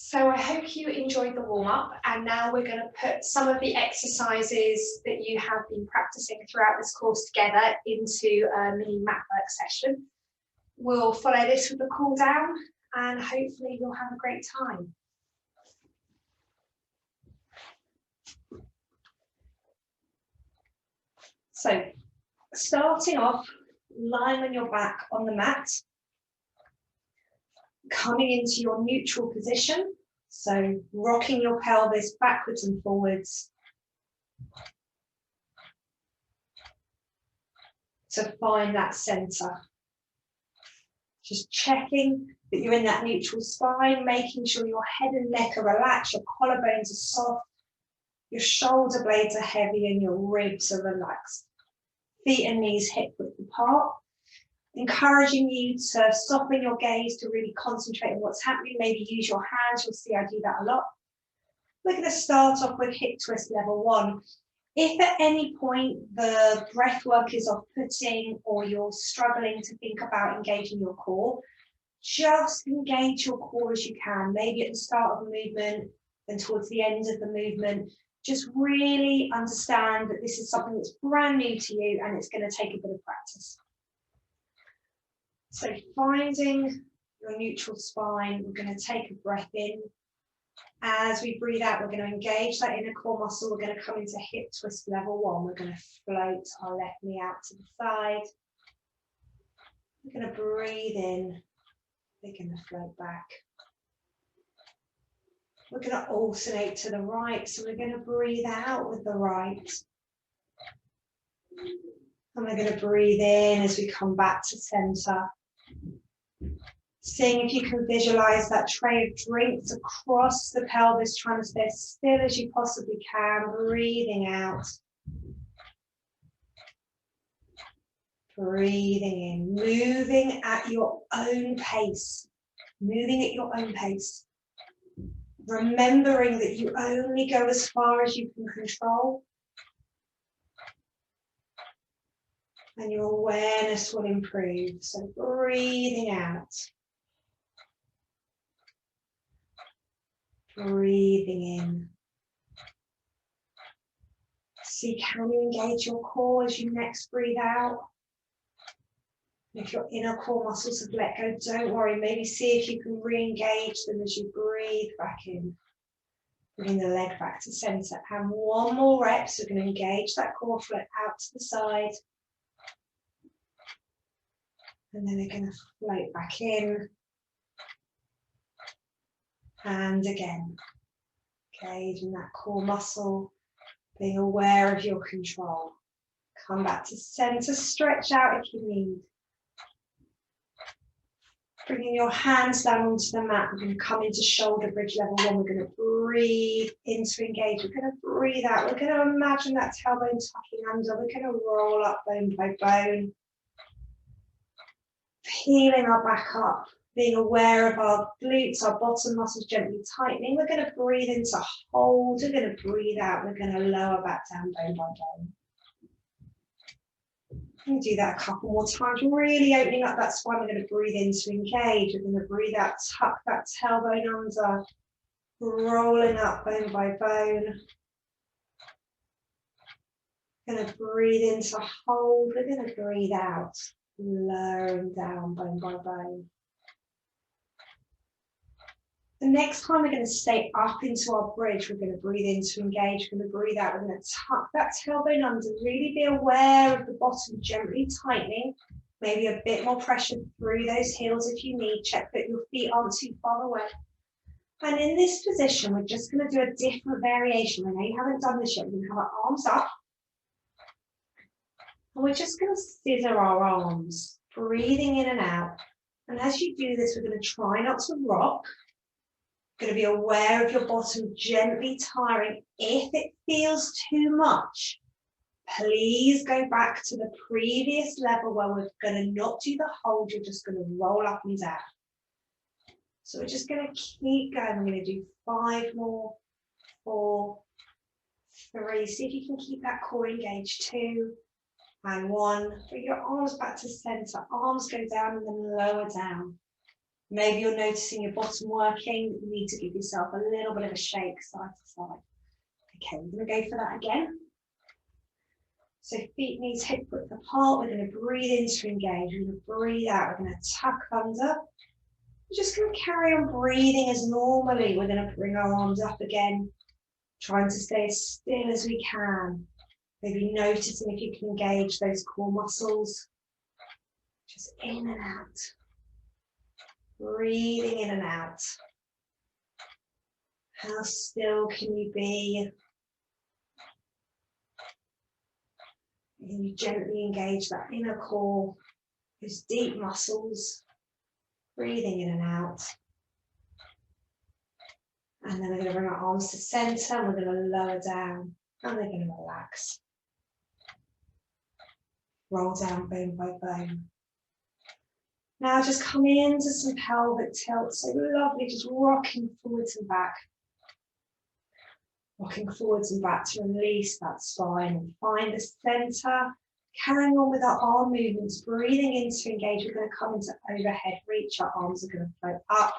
So I hope you enjoyed the warm-up, and now we're going to put some of the exercises that you have been practicing throughout this course together into a mini MATWORK session. We'll follow this with a cool down and hopefully you'll have a great time. So starting off, lying on your back on the mat, coming into your neutral position, so rocking your pelvis backwards and forwards to find that center. Just checking that you're in that neutral spine, making sure your head and neck are relaxed, your collarbones are soft, your shoulder blades are heavy and your ribs are relaxed. Feet and knees hip width apart. Encouraging you to soften your gaze to really concentrate on what's happening. Maybe use your hands, you'll see I do that a lot. We're going to start off with hip twist level 1. If at any point the breath work is off-putting or you're struggling to think about engaging your core, just engage your core as you can. Maybe at the start of the movement and towards the end of the movement. Just really understand that this is something that's brand new to you and it's going to take a bit of practice. So finding your neutral spine, we're going to take a breath in. As we breathe out, we're going to engage that inner core muscle. We're going to come into hip twist level 1. We're going to float our left knee out to the side. We're going to breathe in. We're going to float back. We're going to alternate to the right, so we're going to breathe out with the right. And we're going to breathe in as we come back to center. Seeing if you can visualize that tray of drinks across the pelvis, trying to stay as still as you possibly can, breathing out. Breathing in, moving at your own pace. Moving at your own pace. Remembering that you only go as far as you can control. And your awareness will improve. So breathing out. Breathing in. See, can you engage your core as you next breathe out? If your inner core muscles have let go, don't worry. Maybe see if you can re-engage them as you breathe back in. Bring the leg back to center. And one more rep. So we're going to engage that core, float out to the side. And then we're going to float back in. And again. Engaging that core muscle. Being aware of your control. Come back to center. Stretch out if you need. Bringing your hands down onto the mat, we're going to come into shoulder bridge level 1. We're going to breathe in to engage. We're going to breathe out. We're going to imagine that tailbone tucking under. We're going to roll up bone by bone. Peeling our back up, being aware of our glutes, our bottom muscles gently tightening. We're going to breathe in to hold. We're going to breathe out. We're going to lower back down bone by bone. And do that a couple more times, really opening up that spine. We're going to breathe in to engage. We're going to breathe out, tuck that tailbone under, rolling up bone by bone. Going to breathe in to hold. We're going to breathe out, lowering down bone by bone. The next time we're going to stay up into our bridge, we're going to breathe in to engage, we're going to breathe out, we're going to tuck that tailbone under, really be aware of the bottom gently tightening, maybe a bit more pressure through those heels if you need, check that your feet aren't too far away. And in this position, we're just going to do a different variation. I know you haven't done this yet, we're going to have our arms up. And we're just going to scissor our arms, breathing in and out. And as you do this, we're going to try not to rock. Going to be aware of your bottom gently tiring. If it feels too much, please go back to the previous level where we're going to not do the hold, you're just going to roll up and down. So we're just going to keep going. We're going to do 5 more, 4, 3. See if you can keep that core engaged. 2 and 1. Bring your arms back to center. Arms go down and then lower down. Maybe you're noticing your bottom working. You need to give yourself a little bit of a shake side to side. Okay, we're going to go for that again. So feet, knees, hip width apart. We're going to breathe in to engage. We're going to breathe out. We're going to tuck under. We're just going to carry on breathing as normally. We're going to bring our arms up again, trying to stay as still as we can. Maybe noticing if you can engage those core muscles. Just in and out. Breathing in and out. How still can you be? And you gently engage that inner core, those deep muscles, breathing in and out. And then we're going to bring our arms to center and we're going to lower down and we're going to relax. Roll down bone by bone. Now just come into some pelvic tilt. So lovely, just rocking forwards and back. Rocking forwards and back to release that spine and find the center. Carrying on with our arm movements, breathing in to engage. We're going to come into overhead reach. Our arms are going to float up.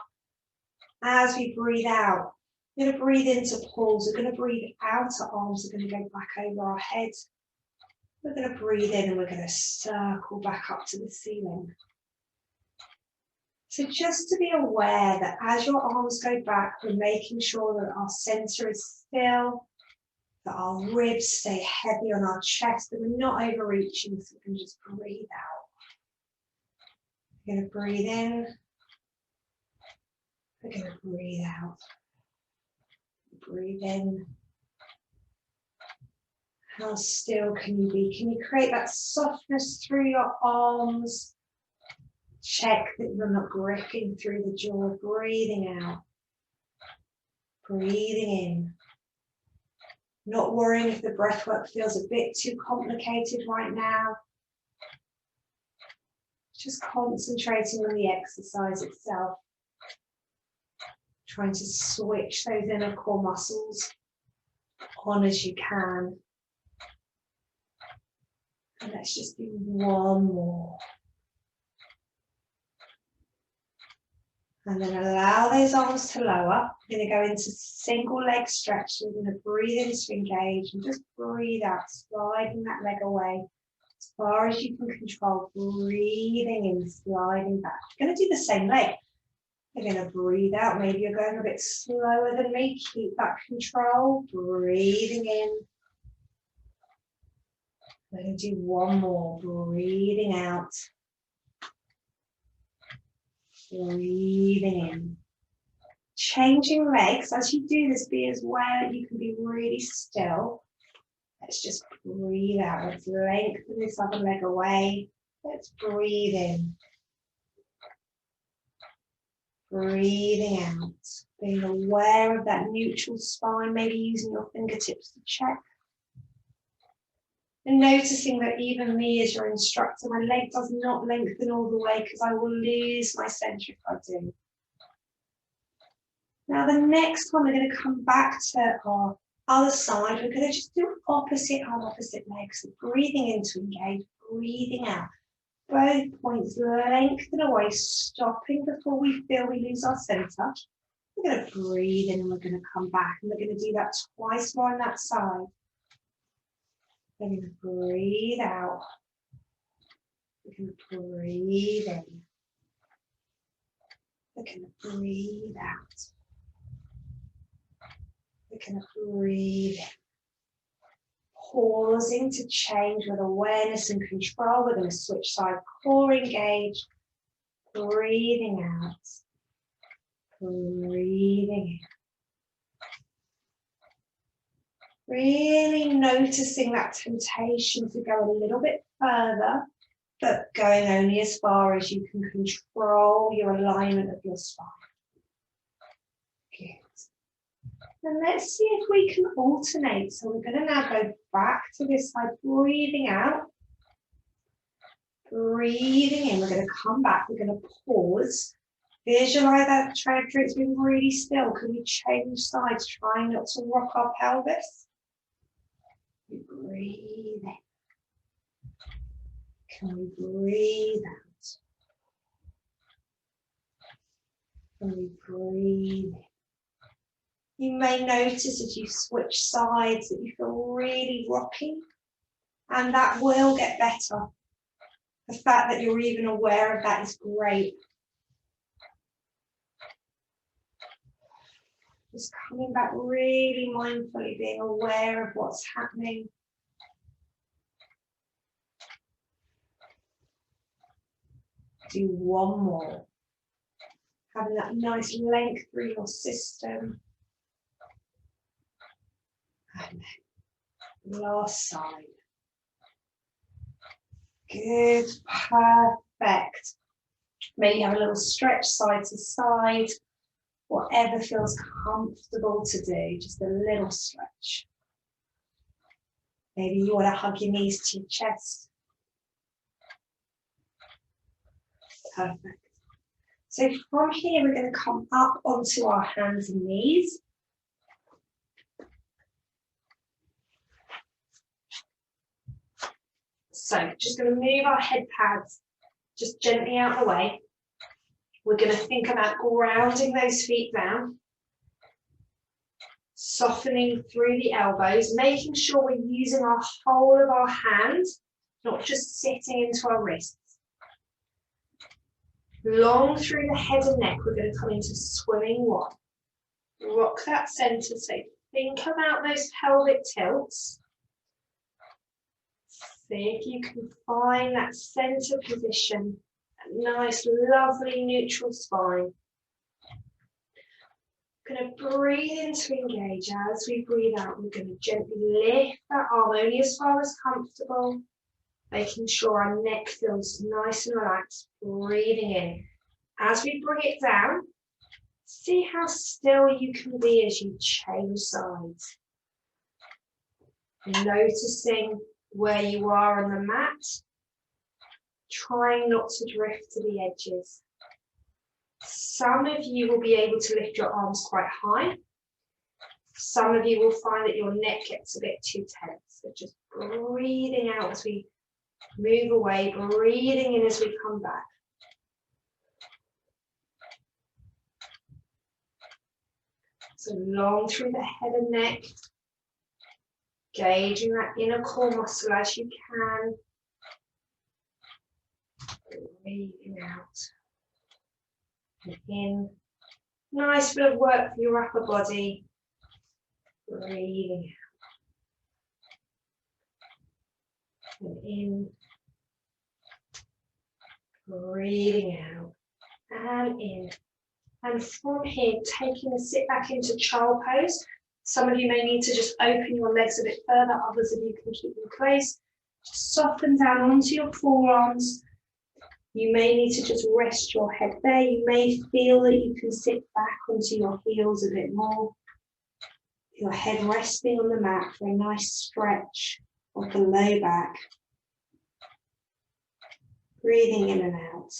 As we breathe out, we're going to breathe into pulls. We're going to breathe out. Our arms are going to go back over our head. We're going to breathe in and we're going to circle back up to the ceiling. So just to be aware that as your arms go back, we're making sure that our center is still, that our ribs stay heavy on our chest, that we're not overreaching, so we can just breathe out. We're going to breathe in. We're going to breathe out. Breathe in. How still can you be? Can you create that softness through your arms? Check that you're not gripping through the jaw. Breathing out. Breathing in. Not worrying if the breath work feels a bit too complicated right now. Just concentrating on the exercise itself. Trying to switch those inner core muscles on as you can. And let's just do one more. And then allow those arms to lower. We're going to go into single leg stretch. So we're going to breathe in to engage and just breathe out, sliding that leg away as far as you can control. Breathing in, sliding back. We're going to do the same leg. We're going to breathe out. Maybe you're going a bit slower than me. Keep that control. Breathing in. We're going to do one more. Breathing out. Breathing in. Changing legs. As you do this, be as well. You can be really still. Let's just breathe out. Let's lengthen this other leg away. Let's breathe in. Breathing out. Being aware of that neutral spine. Maybe using your fingertips to check. And noticing that even me as your instructor, my leg does not lengthen all the way because I will lose my center if I do. Now the next one, we're going to come back to our other side. We're going to just do opposite arm, opposite leg. So breathing in to engage, breathing out. Both points lengthen away, stopping before we feel we lose our center. We're going to breathe in and we're going to come back. And we're going to do that twice more on that side. We're going to breathe out. We're going to breathe in. We're going to breathe out. We're going to breathe in. Pausing to change with awareness and control. We're going to switch side, core engage. Breathing out. Breathing in. Really noticing that temptation to go a little bit further, but going only as far as you can control your alignment of your spine. Good. And let's see if we can alternate. So we're going to now go back to this side, breathing out. Breathing in. We're going to come back. We're going to pause. Visualize that trajectory. It's been really still. Can we change sides? Trying not to rock our pelvis. Breathe in. Can we breathe out? And we breathe. You may notice as you switch sides that you feel really rocky, and that will get better. The fact that you're even aware of that is great. Just coming back really mindfully, being aware of what's happening. Do one more. Having that nice length through your system. And then last side. Good, perfect. Maybe have a little stretch side to side. Whatever feels comfortable to do, just a little stretch. Maybe you want to hug your knees to your chest. Perfect. So from here, we're going to come up onto our hands and knees. So just going to move our head pads just gently out of the way. We're going to think about grounding those feet down, softening through the elbows, making sure we're using our whole of our hand, not just sitting into our wrists. Long through the head and neck, we're going to come into swimming one. Rock that center, so think about those pelvic tilts. See if you can find that center position, that nice, lovely neutral spine. We're going to breathe in to engage. As we breathe out, we're going to gently lift that arm only as far as comfortable, making sure our neck feels nice and relaxed, breathing in. As we bring it down, see how still you can be as you change sides. Noticing where you are on the mat, trying not to drift to the edges. Some of you will be able to lift your arms quite high. Some of you will find that your neck gets a bit too tense. So just breathing out as we move away, breathing in as we come back. So long through the head and neck, gauging that inner core muscle as you can. Breathing out. And in. Nice bit of work for your upper body. Breathing out. And in. Breathing out. And in. And from here, taking a sit back into child pose. Some of you may need to just open your legs a bit further. Others of you can keep them close. Just soften down onto your forearms. You may need to just rest your head there. You may feel that you can sit back onto your heels a bit more. Your head resting on the mat for a nice stretch of the low back. Breathing in and out.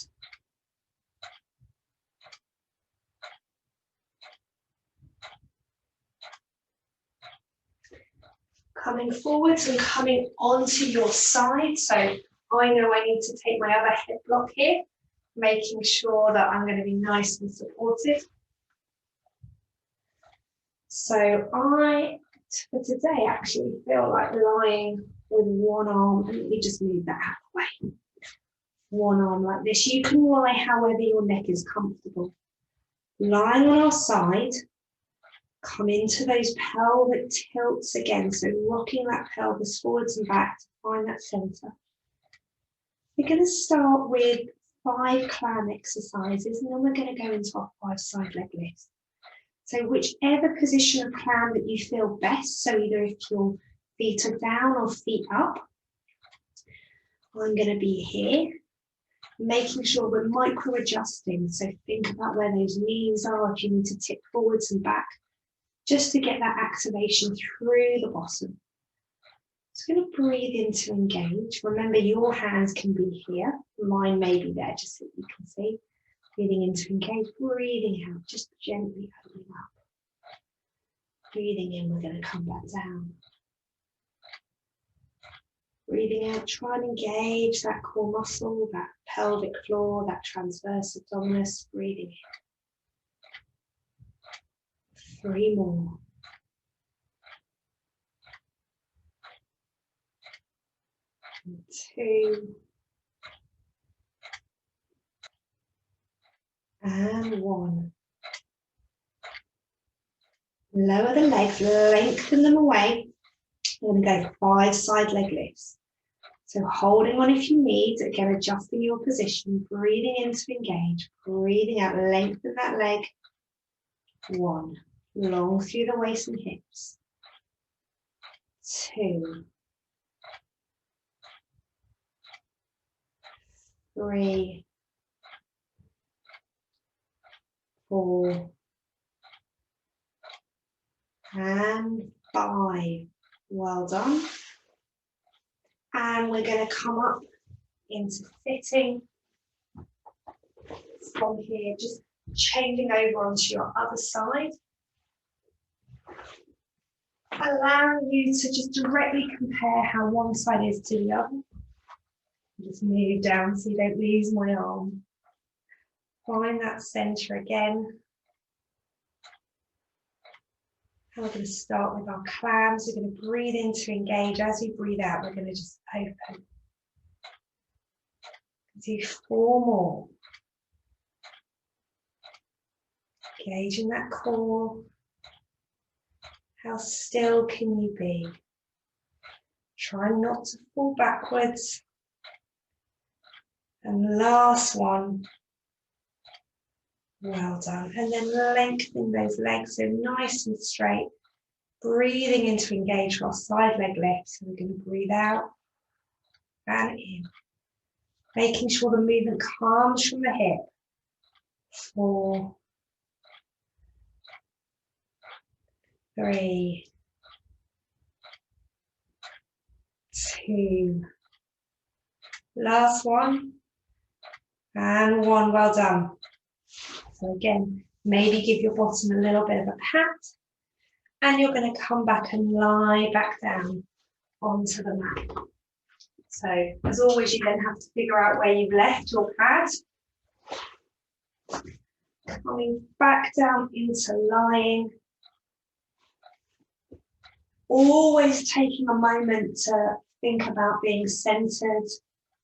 Coming forwards and coming onto your side. So I know I need to take my other head block here, making sure that I'm going to be nice and supportive. So I, for today, actually feel like lying with one arm, and let me just move that out of the way. One arm like this. You can lie however your neck is comfortable. Lying on our side, come into those pelvic tilts again. So rocking that pelvis forwards and back to find that center. We're going to start with 5 clam exercises, and then we're going to go into our 5 side leg lifts. So whichever position of clam that you feel best, so either if your feet are down or feet up, I'm going to be here, making sure we're micro adjusting. So think about where those knees are, if you need to tip forwards and back, just to get that activation through the bottom. Just going to breathe in to engage. Remember, your hands can be here. Mine may be there, just so you can see. Breathing in to engage, breathing out, just gently opening up. Breathing in, we're going to come back down. Breathing out, try and engage that core muscle, that pelvic floor, that transverse abdominis. Breathing in. 3 more. 2 and 1. Lower the legs, lengthen them away. We're going to go 5 side leg lifts. So holding on if you need, again adjusting your position, breathing in to engage, breathing out, lengthen that leg. 1, long through the waist and hips. 2, 3, 4, and 5. Well done. And we're going to come up into sitting from here, just changing over onto your other side. Allowing you to just directly compare how one side is to the other. Just move down so you don't lose my arm. Find that center again. And we're going to start with our clams. We're going to breathe in to engage. As you breathe out, we're going to just open. Do 4 more. Engaging that core. How still can you be? Try not to fall backwards. And last one. Well done. And then lengthening those legs so nice and straight. Breathing in to engage our side leg lifts. So we're going to breathe out and in. Making sure the movement comes from the hip. 4, 3, 2. Last one. And 1. Well done. So again, maybe give your bottom a little bit of a pat. And you're going to come back and lie back down onto the mat. So as always, you then have to figure out where you've left your pad. Coming back down into lying. Always taking a moment to think about being centered,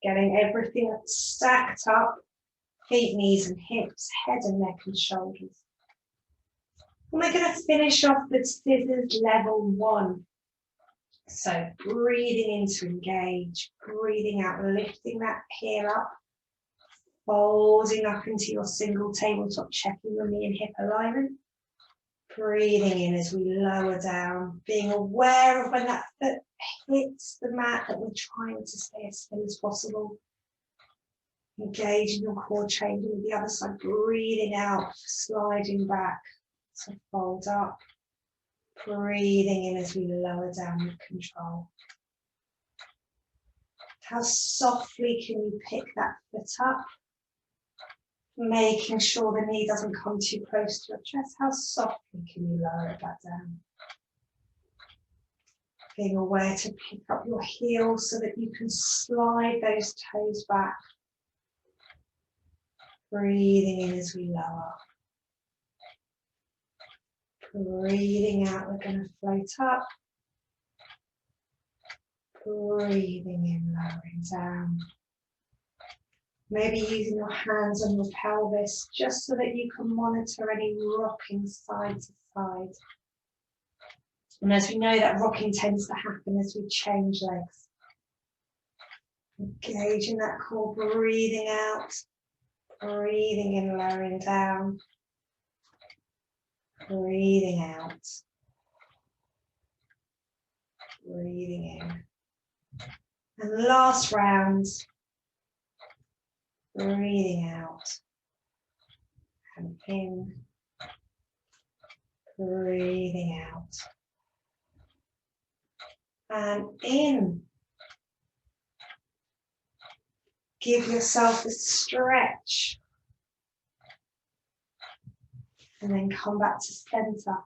getting everything stacked up. Feet, knees and hips, head and neck and shoulders. And we're going to finish off with scissors level 1. So breathing in to engage, breathing out, lifting that heel up, folding up into your single tabletop, checking your knee and hip alignment. Breathing in as we lower down, being aware of when that foot hits the mat that we're trying to stay as still as possible. Engaging your core, changing with the other side, breathing out, sliding back to fold up. Breathing in as we lower down with control. How softly can you pick that foot up? Making sure the knee doesn't come too close to your chest. How softly can you lower it back down? Being aware to pick up your heels so that you can slide those toes back. Breathing in as we lower. Breathing out, we're going to float up. Breathing in, lowering down. Maybe using your hands on your pelvis just so that you can monitor any rocking side to side. And as we know, that rocking tends to happen as we change legs. Engaging that core, breathing out. Breathing in, lowering down. Breathing out. Breathing in. And last round. Breathing out. And in. Breathing out. And in. Give yourself a stretch. And then come back to center.